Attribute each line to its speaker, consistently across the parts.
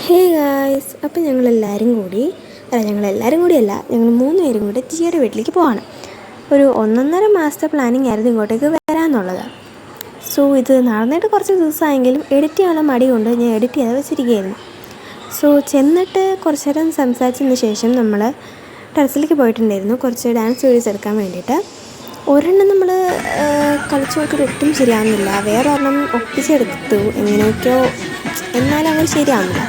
Speaker 1: Hey guys, അപ്പോൾ ഞങ്ങളെല്ലാവരും കൂടിയല്ല, ഞങ്ങൾ 3 പേരും കൂടി ജിയുടെ വീട്ടിലേക്ക് പോവാണ്. ഒരു 1.5 മാസത്തെ പ്ലാനിങ് ആയിരുന്നു ഇങ്ങോട്ടേക്ക് വരാമെന്നുള്ളത്. സോ ഇത് നടന്നിട്ട് കുറച്ച് ദിവസമായെങ്കിലും എഡിറ്റ് ചെയ്യാനുള്ള മടി കൊണ്ട് ഞാൻ എഡിറ്റ് ചെയ്ത് വെച്ചിരിക്കുകയായിരുന്നു. സോ ചെന്നിട്ട് കുറച്ച് നേരം സംസാരിച്ചതിന് ശേഷം നമ്മൾ ടെറസിലേക്ക് പോയിട്ടുണ്ടായിരുന്നു കുറച്ച് ഡാൻസ് വീഡിയോസ് എടുക്കാൻ വേണ്ടിയിട്ട്. ഒരെണ്ണം നമ്മൾ കളിച്ചു നോക്കിയിട്ട് ഒട്ടും ശരിയാവുന്നില്ല, വേറൊരെണ്ണം ഒപ്പിച്ചെടുത്തു എങ്ങനെയൊക്കെയോ, എന്നാലും അങ്ങനെ ശരിയാവുന്നില്ല.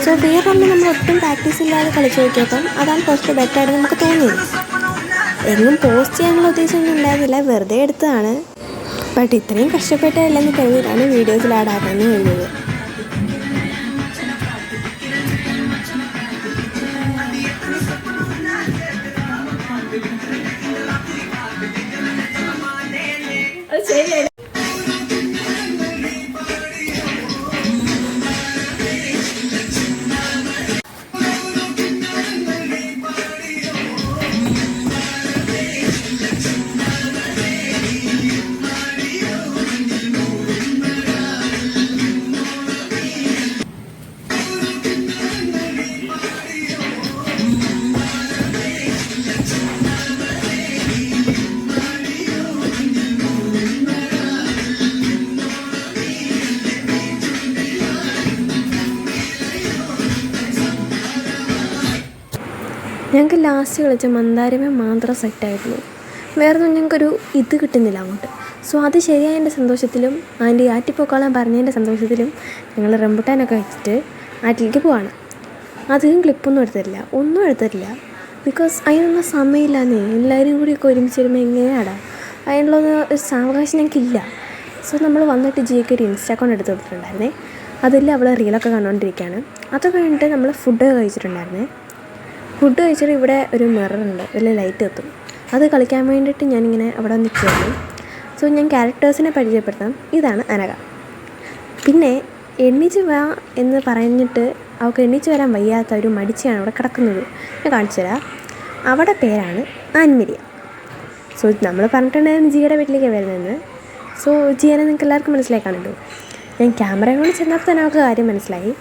Speaker 1: സോ വേറൊരെണ്ണം നമ്മൾ ഒട്ടും പ്രാക്ടീസ് ഇല്ലാതെ കളിച്ചു നോക്കിയപ്പം അതാണ് കുറച്ച് ബെറ്ററായിട്ട് നമുക്ക് തോന്നിയത്. എങ്ങും പോസ്റ്റ് ചെയ്യാനുള്ള ഉദ്ദേശമൊന്നും ഉണ്ടായിരുന്നില്ല, വെറുതെ എടുത്തതാണ്. ബട്ട് ഇത്രയും കഷ്ടപ്പെട്ടില്ലെന്ന് കരുതിയിട്ടാണ് വീഡിയോസിൽ ആഡാക്കാമെന്ന് കരുതിയത്. ഞങ്ങൾക്ക് ലാസ്റ്റ് കളിച്ച മന്ദാരമേ മാത്രം സെറ്റായിരുന്നു, വേറൊന്നും ഞങ്ങൾക്കൊരു ഇത് കിട്ടുന്നില്ല അങ്ങോട്ട്. സോ അത് ശരിയായതിൻ്റെ സന്തോഷത്തിലും ആൻറ്റി ആറ്റിപ്പോക്കോളാൻ പറഞ്ഞതിൻ്റെ സന്തോഷത്തിലും ഞങ്ങൾ റംബുട്ടാനൊക്കെ വെച്ചിട്ട് ആറ്റിലേക്ക് പോവാണ്. അധികം ക്ലിപ്പൊന്നും ഒന്നും എടുത്തിട്ടില്ല. ബിക്കോസ് അതിനൊന്നും സമയമില്ലാന്നേ, എല്ലാവരും കൂടിയൊക്കെ ഒരുമിച്ച് വരുമ്പോൾ എങ്ങനെയാടാ, അതിനുള്ള ഒരു സാവകാശം ഞങ്ങൾക്കില്ല. സോ നമ്മൾ വന്നിട്ട് ജിയൊക്കെ ഒരു ഇൻസ്റ്റാ അക്കൗണ്ട് എടുത്ത് കൊടുത്തിട്ടുണ്ടായിരുന്നേ, അതിൽ അവൾ റീലൊക്കെ കണ്ടുകൊണ്ടിരിക്കുകയാണ്. അത് കഴിഞ്ഞിട്ട് നമ്മൾ ഫുഡ് കഴിച്ചിട്ടുണ്ടായിരുന്നേ. ഫുഡ് കഴിച്ചിട്ട് ഇവിടെ ഒരു മിററുണ്ട്, വലിയ ലൈറ്റ് കത്തും, അത് കളിക്കാൻ വേണ്ടിയിട്ട് ഞാനിങ്ങനെ അവിടെ നിൽക്കുകയായിരുന്നു. സോ ഞാൻ ക്യാരക്ടേഴ്സിനെ പരിചയപ്പെടുത്താം. ഇതാണ് അനഘ. പിന്നെ എണ്ണീച്ച് വാ എന്ന് പറഞ്ഞിട്ട് അവൾക്ക് എണ്ണീച്ച് വരാൻ വയ്യാത്ത ഒരു മടിച്ചാണ് അവിടെ കിടക്കുന്നത്. ഞാൻ കാണിച്ചു തരാം. അവിടെ പേരാണ് ആൻമരിയ. സോ നമ്മൾ പറഞ്ഞിട്ടുണ്ടായിരുന്നു ജിയുടെ വീട്ടിലേക്ക് വരുന്നതെന്ന്. സോ ജിയനെ നിങ്ങൾക്ക് എല്ലാവർക്കും മനസ്സിലാക്കാണല്ലോ. ഞാൻ ക്യാമറ കൊണ്ട് ചെന്നപ്പോൾ തന്നെ അവൾക്ക് കാര്യം മനസ്സിലായി.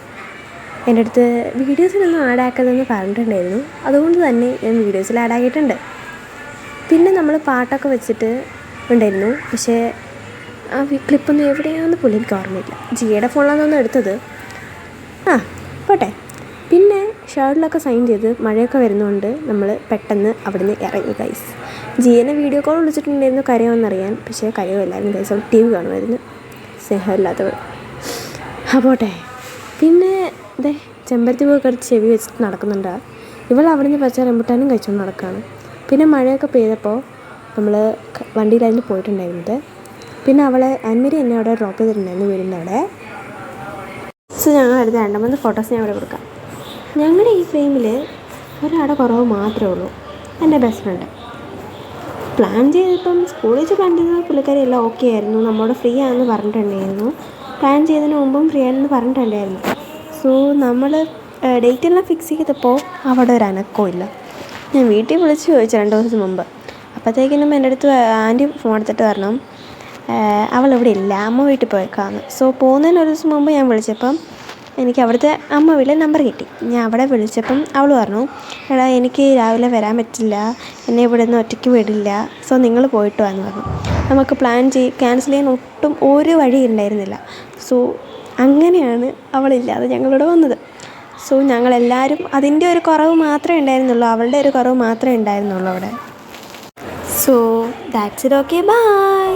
Speaker 1: എൻ്റെ അടുത്ത് വീഡിയോസിലൊന്നും ആഡാക്കരുതെന്ന് പറഞ്ഞിട്ടുണ്ടായിരുന്നു, അതുകൊണ്ട് തന്നെ ഞാൻ വീഡിയോസിൽ ആഡാക്കിയിട്ടുണ്ട്. പിന്നെ നമ്മൾ പാട്ടൊക്കെ വെച്ചിട്ട് ഉണ്ടായിരുന്നു, പക്ഷേ ആ ക്ലിപ്പൊന്നും എവിടെയാണെന്ന് പോലും എനിക്ക് ഓർമ്മയില്ല. ജിയുടെ ഫോണിലാണെന്നൊന്നും എടുത്തത്. പോട്ടെ. പിന്നെ ഷർട്ടിലൊക്കെ സൈൻ ചെയ്ത് മഴയൊക്കെ വരുന്നതുകൊണ്ട് നമ്മൾ പെട്ടെന്ന് അവിടുന്ന് ഇറങ്ങി ഗൈസ്. ജിയനെ വീഡിയോ കോൾ വിളിച്ചിട്ടുണ്ടായിരുന്നു കരയുമെന്നറിയാൻ, പക്ഷേ കരയുമില്ലായിരുന്നു ഗൈസ്. അവൾ TV കാണുമായിരുന്നു, സ്നേഹമില്ലാത്തവൾ. പോട്ടെ. പിന്നെ അതെ ചെമ്പരത്തി പോയി ചെവി വെച്ചിട്ട് നടക്കുന്നുണ്ട്. ഇവൾ അവിടുന്ന് പച്ച റംബുട്ടാനും കഴിച്ചുകൊണ്ട് നടക്കുകയാണ്. പിന്നെ മഴയൊക്കെ പെയ്തപ്പോൾ നമ്മൾ വണ്ടിയിലായിരുന്നു പോയിട്ടുണ്ടായിരുന്നത്. പിന്നെ അവളെ അന്മരി എന്നെ അവിടെ ഡ്രോപ്പ് ചെയ്തിട്ടുണ്ടായിരുന്നു വീടിൻ്റെ അവിടെ. സോ ഞങ്ങൾ എടുത്ത 2-3 ഫോട്ടോസ് ഞാൻ അവിടെ കൊടുക്കാം. ഞങ്ങളുടെ ഈ ഫ്രെയിമിൽ ഒരാടെ കുറവ് മാത്രമേ ഉള്ളൂ, എൻ്റെ ബെസ്റ്റ് ഫ്രണ്ട്. പ്ലാൻ ചെയ്തിപ്പം സ്കൂളിൽ വെച്ച് പ്ലാൻ ചെയ്ത പുള്ളിക്കാരി എല്ലാം ഓക്കെ ആയിരുന്നു, നമ്മളോട് ഫ്രീ ആണെന്ന് പറഞ്ഞിട്ടുണ്ടായിരുന്നു. പ്ലാൻ ചെയ്തതിന് മുമ്പും ഫ്രീ ആണെന്ന് പറഞ്ഞിട്ടുണ്ടായിരുന്നു. സോ നമ്മൾ ഡേറ്റെല്ലാം ഫിക്സ് ചെയ്തപ്പോൾ അവിടെ ഒരു അനക്കവും ഇല്ല. ഞാൻ വീട്ടിൽ വിളിച്ച് ചോദിച്ചു 2 ദിവസം മുമ്പ്. അപ്പോഴത്തേക്കിനും എൻ്റെ അടുത്ത് ആൻറ്റി ഫോൺ എടുത്തിട്ട് പറഞ്ഞു അവളിവിടെ ഇല്ല, അമ്മ വീട്ടിൽ പോയേക്കാന്ന്. സോ പോകുന്നതിന് ഒരു ദിവസം മുമ്പ് ഞാൻ വിളിച്ചപ്പം എനിക്ക് അവിടുത്തെ അമ്മ വീട്ടിലെ നമ്പർ കിട്ടി. ഞാൻ അവിടെ വിളിച്ചപ്പം അവൾ പറഞ്ഞു, എടാ എനിക്ക് രാവിലെ വരാൻ പറ്റില്ല, എന്നെ ഇവിടെ നിന്ന് ഒറ്റയ്ക്ക് വിടില്ല, സോ നിങ്ങൾ പോയിട്ട് വാന്ന് പറഞ്ഞു. നമുക്ക് ക്യാൻസൽ ചെയ്യാൻ ഒട്ടും ഒരു വഴി ഉണ്ടായിരുന്നില്ല. സോ അങ്ങനെയാണ് അവളില്ലാതെ ഞങ്ങളിവിടെ വന്നത്. സോ ഞങ്ങളെല്ലാവരും അതിൻ്റെ ഒരു കുറവ് മാത്രമേ ഉണ്ടായിരുന്നുള്ളൂ, അവളുടെ ഒരു കുറവ് മാത്രമേ ഉണ്ടായിരുന്നുള്ളൂ അവിടെ. So that's it. Okay, by.